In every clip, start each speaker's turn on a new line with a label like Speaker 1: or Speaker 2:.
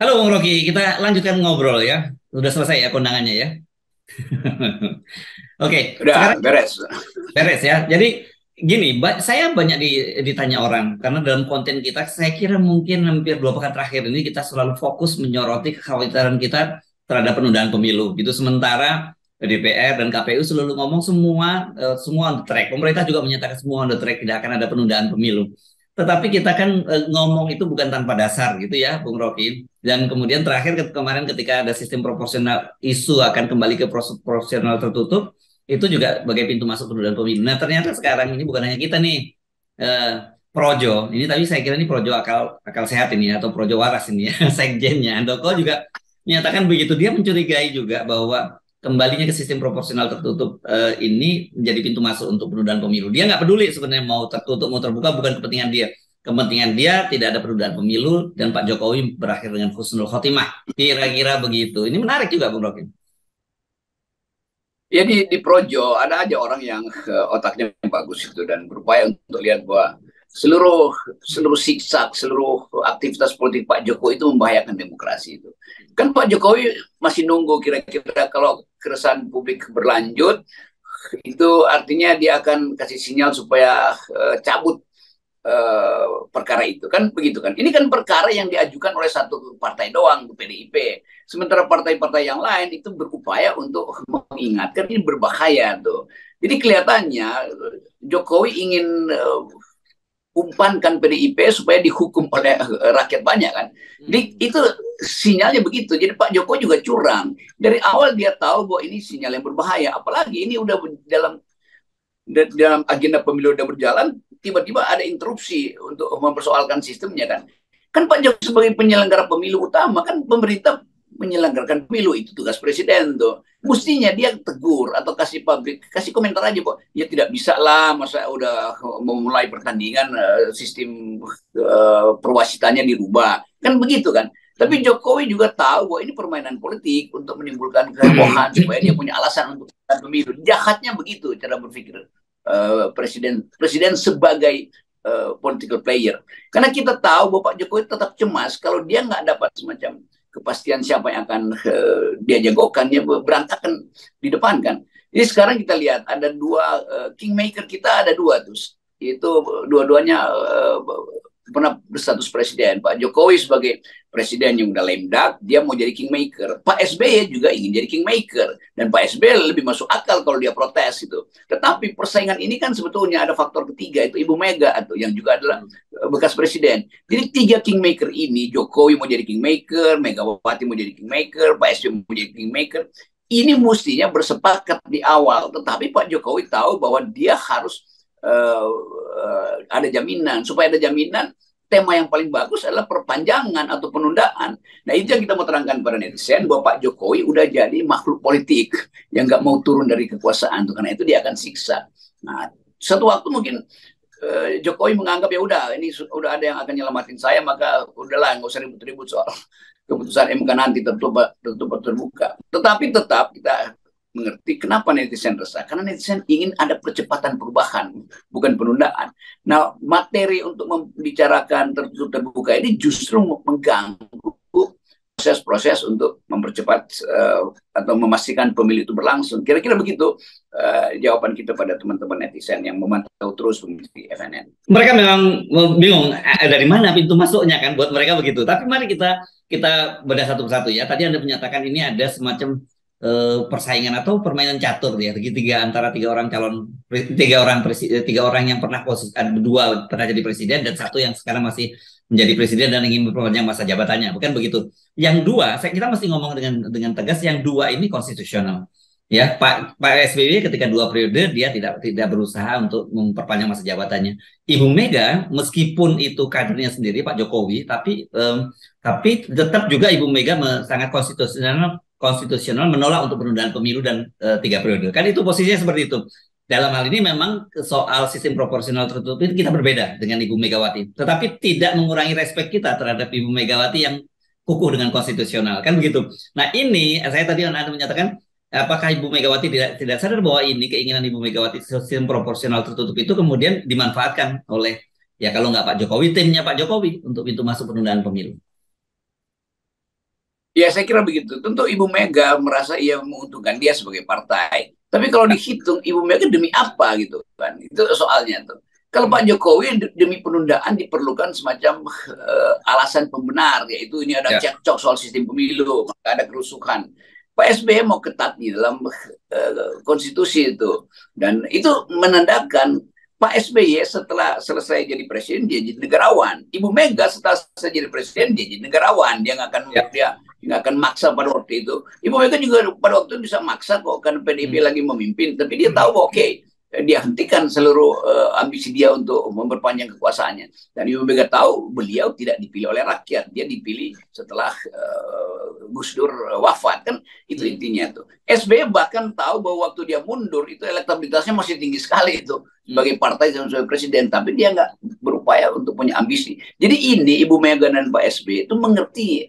Speaker 1: Halo Bung Rocky, kita lanjutkan ngobrol ya. Sudah selesai ya kondangannya ya. Oke, sekarang
Speaker 2: Udah beres.
Speaker 1: beres ya. Jadi gini, saya banyak ditanya orang karena dalam konten kita, saya kira mungkin hampir 2 pekan terakhir ini kita selalu fokus menyoroti kekhawatiran kita terhadap penundaan pemilu. Gitu sementara DPR dan KPU selalu ngomong semua on the track. Pemerintah juga menyatakan semua on the track, tidak akan ada penundaan pemilu. Tetapi kita kan ngomong itu bukan tanpa dasar gitu ya, Bung Rocky. Dan kemudian terakhir kemarin ketika ada sistem proporsional, isu akan kembali ke proporsional tertutup, itu juga sebagai pintu masuk penundaan pemilu. Nah, ternyata sekarang ini bukan hanya kita nih eh, projo ini, tapi saya kira ini projo akal akal sehat ini atau projo waras ini ya, sekjennya Andoko juga menyatakan begitu. Dia mencurigai juga bahwa kembalinya ke sistem proporsional tertutup ini menjadi pintu masuk untuk penundaan pemilu. Dia nggak peduli sebenarnya mau tertutup mau terbuka, bukan kepentingan dia. Kepentingan dia tidak ada penundaan pemilu dan Pak Jokowi berakhir dengan husnul khotimah. Kira-kira begitu. Ini menarik juga, Bung Rokin.
Speaker 2: Ya di Projo ada aja orang yang otaknya bagus itu dan berupaya untuk lihat bahwa seluruh seluruh siksak, seluruh aktivitas politik Pak Jokowi itu membahayakan demokrasi itu. Kan Pak Jokowi masih nunggu kira-kira kalau keresahan publik berlanjut itu artinya dia akan kasih sinyal supaya cabut perkara itu kan begitu kan. Ini kan perkara yang diajukan oleh satu partai doang, PDIP. Sementara partai-partai yang lain itu berupaya untuk mengingatkan ini berbahaya tuh. Jadi kelihatannya Jokowi ingin umpankan PDIP supaya dihukum oleh rakyat banyak kan. Jadi itu sinyalnya begitu. Jadi Pak Jokowi juga curang. Dari awal dia tahu bahwa ini sinyal yang berbahaya. Apalagi ini udah dalam agenda pemilu udah berjalan, tiba-tiba ada interupsi untuk mempersoalkan sistemnya kan. Kan Pak Jokowi sebagai penyelenggara pemilu utama, kan pemerintah menyelenggarakan pemilu, itu tugas presiden tuh. Mestinya dia tegur atau kasih komentar aja kok. Ya tidak bisa lah, masa udah memulai pertandingan sistem perwasitannya dirubah. Kan begitu kan. Tapi Jokowi juga tahu bahwa ini permainan politik untuk menimbulkan kehebohan supaya dia punya alasan untuk pemilu. Jahatnya begitu cara berpikir presiden sebagai political player. Karena kita tahu bahwa Pak Jokowi tetap cemas kalau dia nggak dapat semacam kepastian siapa yang akan dia jagokan, dia berantakan di depan kan. Jadi sekarang kita lihat ada dua kingmaker, kita ada dua tuh, itu dua-duanya pernah berstatus presiden. Pak Jokowi sebagai presiden yang udah lemdak, dia mau jadi kingmaker. Pak SBY juga ingin jadi kingmaker. Dan Pak SBY lebih masuk akal kalau dia protes itu. Tetapi persaingan ini kan sebetulnya ada faktor ketiga, itu Ibu Mega atau yang juga adalah bekas presiden. Jadi tiga kingmaker ini, Jokowi mau jadi kingmaker, Megawati mau jadi kingmaker, Pak SBY mau jadi kingmaker. Ini mestinya bersepakat di awal. Tetapi Pak Jokowi tahu bahwa dia harus ada jaminan. Supaya ada jaminan, tema yang paling bagus adalah perpanjangan atau penundaan. Nah itu yang kita mau terangkan pada netizen, bahwa Pak Jokowi udah jadi makhluk politik yang nggak mau turun dari kekuasaan. Karena itu dia akan siksa. Nah satu waktu mungkin Jokowi menganggap ya udah ini udah ada yang akan nyelamatin saya, maka udahlah nggak usah ribut-ribut soal keputusan MK nanti terbuka. Tetapi tetap kita mengerti kenapa netizen resah. Karena netizen ingin ada percepatan perubahan, bukan penundaan. Nah, materi untuk membicarakan tertutup terbuka ini justru mengganggu proses-proses untuk mempercepat atau memastikan pemilu itu berlangsung. Kira-kira begitu jawaban kita pada teman-teman netizen yang memantau terus di FNN.
Speaker 1: Mereka memang bingung dari mana pintu masuknya kan buat mereka begitu. Tapi mari kita bedah satu persatu ya. Tadi Anda menyatakan ini ada semacam persaingan atau permainan catur ya, segitiga antara tiga orang yang pernah posisi, dua pernah jadi presiden dan satu yang sekarang masih menjadi presiden dan ingin memperpanjang masa jabatannya, bukan begitu? Yang dua, kita mesti ngomong dengan tegas, yang dua ini konstitusional. Ya, Pak SBY ketika 2 periode dia tidak berusaha untuk memperpanjang masa jabatannya. Ibu Mega meskipun itu kadernya sendiri Pak Jokowi, tapi tetap juga Ibu Mega sangat konstitusional menolak untuk penundaan pemilu dan 3 periode. Kan itu posisinya seperti itu. Dalam hal ini memang soal sistem proporsional tertutup itu kita berbeda dengan Ibu Megawati. Tetapi tidak mengurangi respek kita terhadap Ibu Megawati yang kukuh dengan konstitusional. Kan begitu. Nah ini, saya tadi Anda menyatakan, apakah Ibu Megawati tidak sadar bahwa ini keinginan Ibu Megawati sistem proporsional tertutup itu kemudian dimanfaatkan oleh, ya kalau nggak Pak Jokowi, timnya Pak Jokowi untuk pintu masuk penundaan pemilu.
Speaker 2: Ya saya kira begitu. Tentu Ibu Mega merasa ia menguntungkan dia sebagai partai. Tapi kalau dihitung Ibu Mega demi apa gitu kan? Itu soalnya tuh. Kalau Pak Jokowi demi penundaan diperlukan semacam alasan pembenar, yaitu ini ada
Speaker 1: Ya.
Speaker 2: cekcok soal sistem pemilu, maka ada kerusuhan. Pak SBY mau ketat di dalam konstitusi itu, dan itu menandakan Pak SBY setelah selesai jadi presiden dia jadi negarawan. Ibu Mega setelah selesai jadi presiden dia jadi negarawan. Dia nggak akan
Speaker 1: Ya.
Speaker 2: nggak akan maksa pada waktu itu. Ibu Mega juga pada waktu itu bisa maksa kok, kan PDIP lagi memimpin, tapi dia tahu oke, dia hentikan seluruh ambisi dia untuk memperpanjang kekuasaannya. Dan Ibu Mega tahu beliau tidak dipilih oleh rakyat, dia dipilih setelah Gus Dur wafat, kan itu intinya tuh. SBY bahkan tahu bahwa waktu dia mundur itu elektabilitasnya masih tinggi sekali itu sebagai partai dan sebagai presiden, tapi dia nggak berupaya untuk punya ambisi. Jadi ini Ibu Mega dan Pak SBY itu mengerti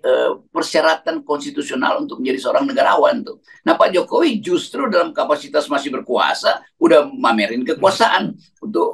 Speaker 2: persyaratan konstitusional untuk menjadi seorang negarawan tuh. Nah Pak Jokowi justru dalam kapasitas masih berkuasa udah mamerin kekuasaan untuk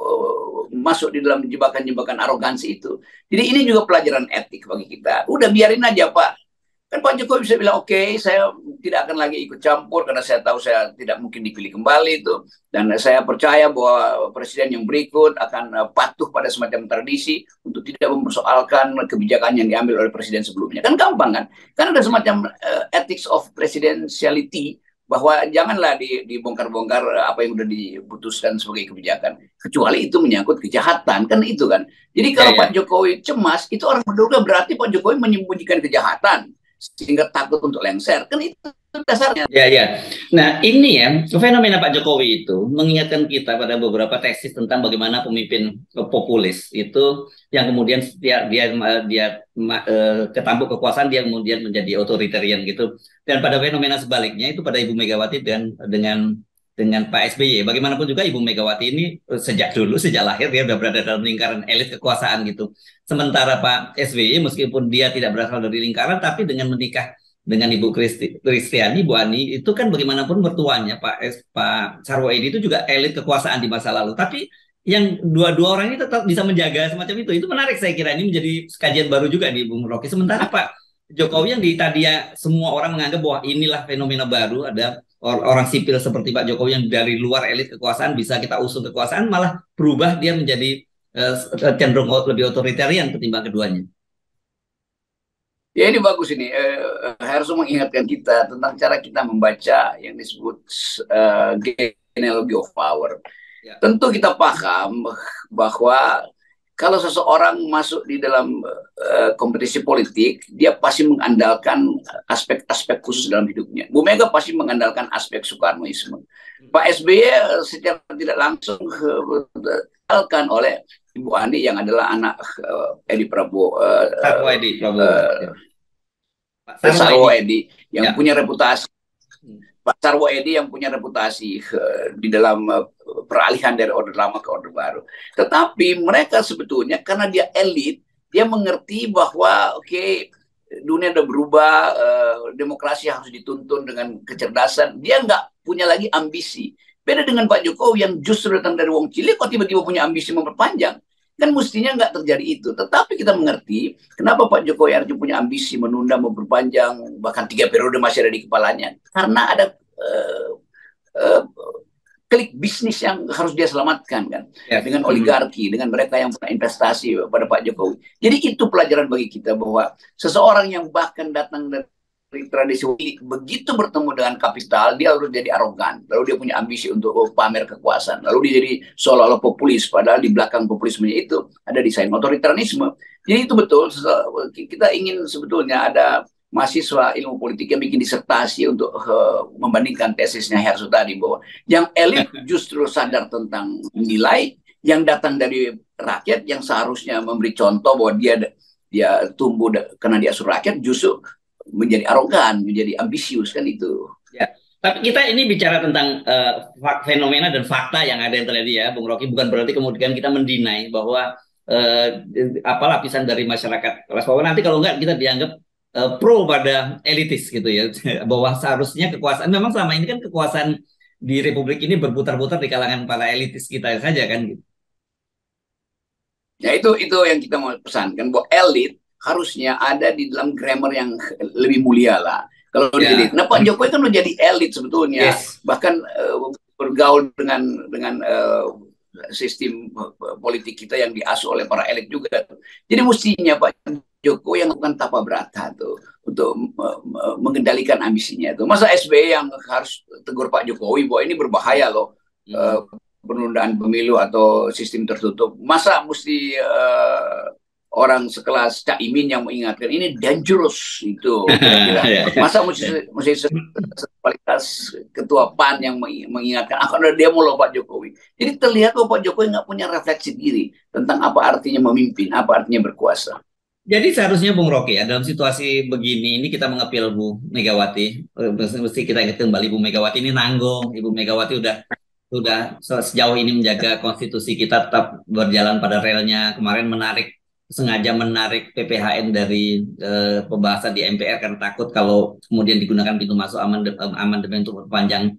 Speaker 2: masuk di dalam jebakan-jebakan arogansi itu. Jadi ini juga pelajaran etik bagi kita. Udah biarin aja Pak. Kan Pak Jokowi bisa bilang, oke, saya tidak akan lagi ikut campur karena saya tahu saya tidak mungkin dipilih kembali itu. Dan saya percaya bahwa presiden yang berikut akan patuh pada semacam tradisi untuk tidak mempersoalkan kebijakan yang diambil oleh presiden sebelumnya. Kan gampang kan? Kan ada semacam ethics of presidentiality, bahwa janganlah dibongkar-bongkar apa yang sudah diputuskan sebagai kebijakan, kecuali itu menyangkut kejahatan, kan itu kan. Jadi
Speaker 1: Ya,
Speaker 2: kalau
Speaker 1: ya.
Speaker 2: Pak Jokowi cemas, itu orang menduga berarti Pak Jokowi menyembunyikan kejahatan sehingga takut untuk lengser, kan itu dasarnya.
Speaker 1: Ya, ya. Nah, ini ya, fenomena Pak Jokowi itu mengingatkan kita pada beberapa tesis tentang bagaimana pemimpin populis itu yang kemudian setiap dia ketampuk kekuasaan dia kemudian menjadi otoritarian gitu. Dan pada fenomena sebaliknya itu pada Ibu Megawati dan dengan Pak SBY. Bagaimanapun juga Ibu Megawati ini sejak lahir dia sudah berada dalam lingkaran elit kekuasaan gitu. Sementara Pak SBY meskipun dia tidak berasal dari lingkaran tapi dengan menikah dengan Ibu Kristiani, Bu Ani, itu kan bagaimanapun mertuanya Pak Sarwo Edi itu juga elit kekuasaan di masa lalu. Tapi yang dua-dua orang ini tetap bisa menjaga semacam itu menarik saya kira ini menjadi kajian baru juga di Bung Rocky. Sementara Pak Jokowi yang di tadi ya semua orang menganggap bahwa inilah fenomena baru, ada orang sipil seperti Pak Jokowi yang dari luar elit kekuasaan bisa kita usung kekuasaan, malah berubah dia menjadi cenderung lebih otoritarian ketimbang keduanya.
Speaker 2: Ya ini bagus ini, harus mengingatkan kita tentang cara kita membaca yang disebut genealogy of power.
Speaker 1: Ya.
Speaker 2: Tentu kita paham bahwa kalau seseorang masuk di dalam kompetisi politik, dia pasti mengandalkan aspek-aspek khusus dalam hidupnya. Bu Mega pasti mengandalkan aspek Soekarnoisme. Pak SBY secara tidak langsung diandalkan oleh Ibu Ani yang adalah anak Edi Prabowo,
Speaker 1: Sarwo Edi Prabowo. Pak
Speaker 2: Sarwo Edi yang
Speaker 1: ya.
Speaker 2: punya reputasi. Pak Sarwo Edi yang punya reputasi di dalam peralihan dari Orde Lama ke Orde Baru. Tetapi mereka sebetulnya karena dia elit, dia mengerti bahwa oke, dunia udah berubah, demokrasi harus dituntun dengan kecerdasan. Dia nggak punya lagi ambisi. Beda dengan Pak Jokowi yang justru datang dari wong cilik, kok tiba-tiba punya ambisi memperpanjang. Kan mestinya nggak terjadi itu. Tetapi kita mengerti kenapa Pak Jokowi harus punya ambisi menunda, memperpanjang, bahkan 3 periode masih ada di kepalanya. Karena ada klik bisnis yang harus dia selamatkan kan, dengan oligarki, dengan mereka yang punya investasi pada Pak Jokowi. Jadi itu pelajaran bagi kita bahwa seseorang yang bahkan datang dari tradisi begitu bertemu dengan kapital, dia harus jadi arogan, lalu dia punya ambisi untuk pamer kekuasaan, lalu dia jadi seolah-olah populis, padahal di belakang populismenya itu ada desain otoritarianisme. Jadi itu betul, kita ingin sebetulnya ada mahasiswa ilmu politik yang bikin disertasi untuk membandingkan tesisnya Hersu tadi, bahwa yang elit justru sadar tentang nilai, yang datang dari rakyat yang seharusnya memberi contoh bahwa dia tumbuh karena diasuh rakyat, justru menjadi arogan, menjadi ambisius, kan itu.
Speaker 1: Ya. Tapi kita ini bicara tentang fenomena dan fakta yang ada yang terjadi ya, Bung Rocky. Bukan berarti kemudian kita mendinai bahwa apa lapisan dari masyarakat kelas bawah nanti kalau enggak kita dianggap pro pada elitis gitu ya, bahwa seharusnya kekuasaan memang selama ini kan kekuasaan di Republik ini berputar-putar di kalangan para elitis kita saja kan gitu.
Speaker 2: Ya itu yang kita mau pesankan, bahwa elit harusnya ada di dalam grammar yang lebih mulia lah. Kalau
Speaker 1: Ya.
Speaker 2: nah Pak Jokowi kan menjadi elit sebetulnya,
Speaker 1: Yes.
Speaker 2: bahkan bergaul dengan sistem politik kita yang diasuh oleh para elit juga. Jadi mestinya Pak Jokowi yang melakukan tapa berata tuh untuk mengendalikan ambisinya tuh. Masa SBY yang harus tegur Pak Jokowi bahwa ini berbahaya loh, penundaan pemilu atau sistem tertutup. Masa mesti orang sekelas Cak Imin yang mengingatkan ini dangerous itu kira-kira. Masa mesti kualitas ketua PAN yang mengingatkan akan ada demo loh Pak Jokowi. Jadi terlihat bahwa Pak Jokowi nggak punya refleksi diri tentang apa artinya memimpin, apa artinya berkuasa.
Speaker 1: Jadi seharusnya Bung Rocky ya dalam situasi begini ini kita mengepil Bu Megawati, mesti kita ingat kembali Bu Megawati ini nanggung. Ibu Megawati sudah sejauh ini menjaga konstitusi kita tetap berjalan pada relnya. Kemarin sengaja menarik PPHN dari pembahasan di MPR karena takut kalau kemudian digunakan pintu masuk amandemen untuk perpanjang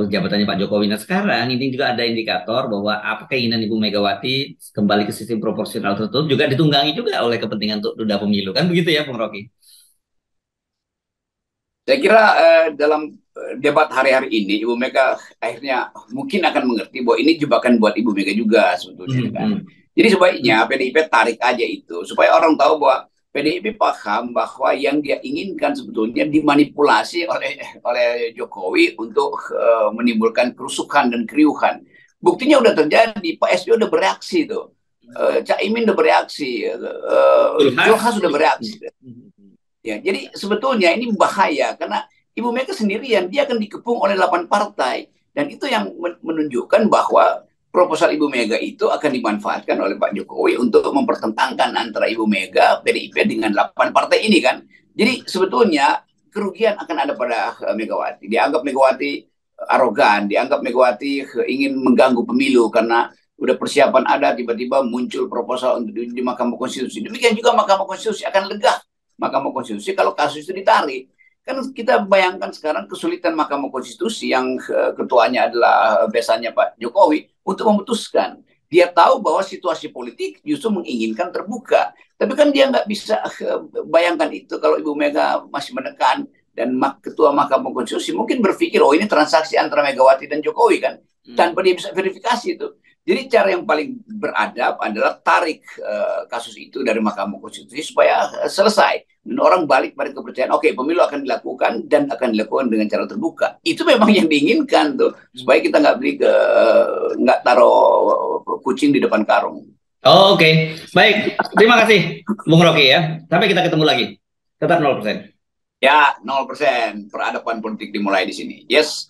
Speaker 1: jabatannya Pak Jokowi. Nah sekarang ini juga ada indikator bahwa apa keinginan Ibu Megawati kembali ke sistem proporsional tertutup juga ditunggangi juga oleh kepentingan untuk tunda pemilu, kan begitu ya Bung Rocky?
Speaker 2: Saya kira dalam debat hari-hari ini Ibu Mega akhirnya mungkin akan mengerti bahwa ini jebakan buat Ibu Mega juga sebetulnya kan. Jadi sebaiknya PDIP tarik aja itu supaya orang tahu bahwa PDIP paham bahwa yang dia inginkan sebetulnya dimanipulasi oleh Jokowi untuk menimbulkan kerusuhan dan keriuhan. Buktinya udah terjadi, Pak SBY udah bereaksi tuh, Cak Imin udah bereaksi, Zulhas sudah bereaksi. Ya, jadi sebetulnya ini bahaya karena Ibu Mega sendirian, dia akan dikepung oleh 8 partai dan itu yang menunjukkan bahwa proposal Ibu Mega itu akan dimanfaatkan oleh Pak Jokowi untuk mempertentangkan antara Ibu Mega, PDIP dengan 8 partai ini kan. Jadi sebetulnya kerugian akan ada pada Megawati. Dianggap Megawati arogan, dianggap Megawati ingin mengganggu pemilu karena udah persiapan ada tiba-tiba muncul proposal untuk di Mahkamah Konstitusi. Demikian juga Mahkamah Konstitusi akan lega. Mahkamah Konstitusi kalau kasus itu ditarik. Kan kita bayangkan sekarang kesulitan Mahkamah Konstitusi yang ketuanya adalah besannya Pak Jokowi untuk memutuskan. Dia tahu bahwa situasi politik justru menginginkan terbuka. Tapi kan dia nggak bisa bayangkan itu kalau Ibu Mega masih menekan dan ketua Mahkamah Konstitusi mungkin berpikir oh ini transaksi antara Megawati dan Jokowi kan. Tanpa dia bisa verifikasi itu. Jadi cara yang paling beradab adalah tarik kasus itu dari Mahkamah Konstitusi supaya selesai. Dan orang balik pada kepercayaan, oke, pemilu akan dilakukan dan akan dilakukan dengan cara terbuka. Itu memang yang diinginkan tuh, supaya kita nggak taruh kucing di depan karung.
Speaker 1: Oh, oke. Baik, terima kasih Bung Rocky ya. Sampai kita ketemu lagi. Tetap 0%.
Speaker 2: Ya, 0%. Peradaban politik dimulai di sini. Yes.